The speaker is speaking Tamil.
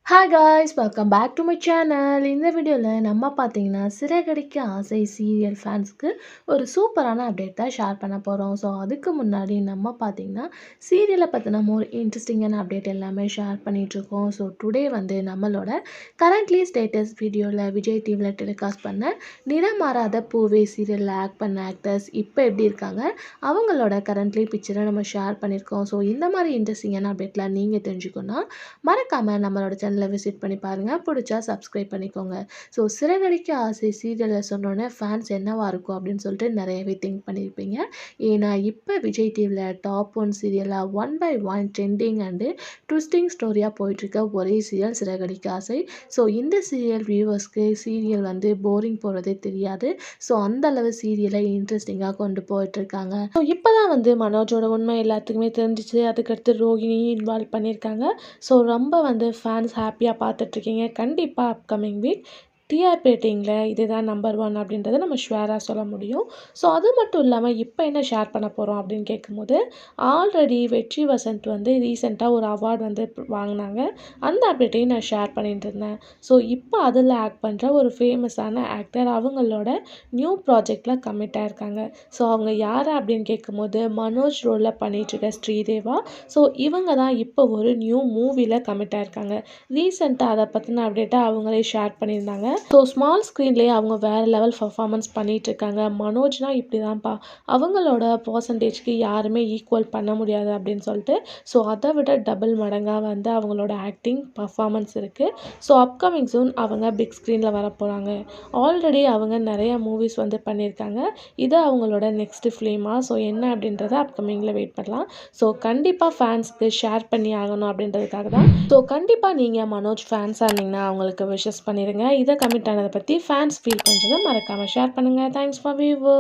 Hi guys welcome back to my channel. இந்த வீடியோவில் நம்ம பார்த்தீங்கன்னா சிறகடிக்க ஆசை சீரியல் ஃபேன்ஸ்க்கு ஒரு சூப்பரான அப்டேட் தான் ஷேர் பண்ண போகிறோம். ஸோ அதுக்கு முன்னாடி நம்ம பார்த்தீங்கன்னா சீரியலை பற்றின மோர் இன்ட்ரெஸ்டிங்கான அப்டேட் எல்லாமே ஷேர் பண்ணிகிட்ருக்கோம். ஸோ டுடே வந்து நம்மளோட கரண்ட்லி ஸ்டேட்டஸ் வீடியோவில் விஜய் டிவியில் டெலிகாஸ்ட் பண்ண நிறம் மாறாத பூவே சீரியலில் ஆக்ட் பண்ண ஆக்டர்ஸ் இப்போ எப்படி இருக்காங்க, அவங்களோட கரண்ட்லி பிக்சரை நம்ம ஷேர் பண்ணியிருக்கோம். ஸோ இந்த மாதிரி இன்ட்ரெஸ்டிங்கான அப்டேட்லாம் நீங்கள் தெரிஞ்சுக்கணுன்னா மறக்காமல் நம்மளோட சேனலை விசிட் பண்ணி பாருங்கள். பிடிச்சா சப்ஸ்கிரைப் பண்ணிக்கோங்க. ஸோ சிறகடிக்க ஆசை சீரியலில் சொன்னோன்னே ஃபேன்ஸ் என்னவா இருக்கும் அப்படின்னு சொல்லிட்டு நிறையவே திங்க் பண்ணியிருப்பீங்க. ஏன்னா இப்போ விஜய் டிவியில் டாப் 1 சீரியலாக 1/1 ட்ரெண்டிங் அண்டு ட்விஸ்டிங் ஸ்டோரியாக போயிட்டுருக்க ஒரே சீரியல் சிறகடிக்க ஆசை. ஸோ இந்த சீரியல் வியூவர்ஸ்க்கு சீரியல் வந்து போரிங் போகிறதே தெரியாது. ஸோ அந்தளவு சீரியலை இன்ட்ரெஸ்டிங்காக கொண்டு போயிட்டுருக்காங்க. ஸோ இப்போ தான் வந்து மனோஜோட உண்மை எல்லாத்துக்குமே தெரிஞ்சிச்சு. அதுக்கடுத்து ரோஹிணியும் இன்வால்வ் பண்ணியிருக்காங்க. ஸோ ரொம்ப வந்து ஃபேன்ஸ் ஹாப்பியாக பார்த்துட்ருக்கீங்க. கண்டிப்பாக அப்கமிங் வீக் டிஆர்பி ரேட்டிங்கில் இதுதான் நம்பர் 1 அப்படின்றத நம்ம ஷுவராக சொல்ல முடியும். ஸோ அது மட்டும் இல்லாமல் இப்போ என்ன ஷேர் பண்ண போகிறோம் அப்படின்னு கேட்கும்போது, ஆல்ரெடி வெற்றி வசந்த் வந்து ரீசெண்டாக ஒரு அவார்டு வந்து வாங்கினாங்க. அந்த அப்டேட்டையும் நான் ஷேர் பண்ணிட்டு இருந்தேன். ஸோ இப்போ அதில் ஆக்ட் பண்ணுற ஒரு ஃபேமஸான ஆக்டர் அவங்களோட நியூ ப்ராஜெக்டில் கமிட் ஆயிருக்காங்க. ஸோ அவங்க யார் அப்படின்னு கேட்கும்போது மனோஜ் ரோலில் பண்ணிகிட்ருக்க ஸ்ரீதேவா. ஸோ இவங்க தான் இப்போ ஒரு நியூ மூவியில் கமிட் ஆயிருக்காங்க. ரீசெண்டாக அதை பற்றின அப்டேட்டை அவங்களே ஷேர் பண்ணியிருந்தாங்க. ஸோ ஸ்மால் ஸ்க்ரீன்லேயே அவங்க வேறு லெவல் பர்ஃபார்மன்ஸ் பண்ணிகிட்ருக்காங்க. மனோஜ்னால் இப்படி தான்ப்பா, அவங்களோட பர்சன்டேஜ்க்கு யாருமே ஈக்குவல் பண்ண முடியாது அப்படின்னு சொல்லிட்டு. ஸோ அதை விட டபுள் மடங்காக வந்து அவங்களோட ஆக்டிங் பர்ஃபார்மன்ஸ் இருக்குது. ஸோ அப்கமிங் சூன் அவங்க பிக் ஸ்க்ரீனில் வர போகிறாங்க. ஆல்ரெடி அவங்க நிறையா மூவிஸ் வந்து பண்ணியிருக்காங்க. இது அவங்களோட நெக்ஸ்ட்டு ஃபிலிமாக. ஸோ என்ன அப்படின்றத அப்கமிங்கில் வெயிட் பண்ணலாம். ஸோ கண்டிப்பாக ஃபேன்ஸ்க்கு ஷேர் பண்ணி ஆகணும் அப்படின்றதுக்காக தான். ஸோ கண்டிப்பாக நீங்கள் மனோஜ் ஃபேன்ஸாக இருந்தீங்கன்னா அவங்களுக்கு விஷஸ் பண்ணிடுங்க. இதை கமிட் ஆனதை பற்றி ஃபேன்ஸ் ஃபீல் பண்ணுறதை மறக்காமல் ஷேர் பண்ணுங்கள். Thanks for viewer.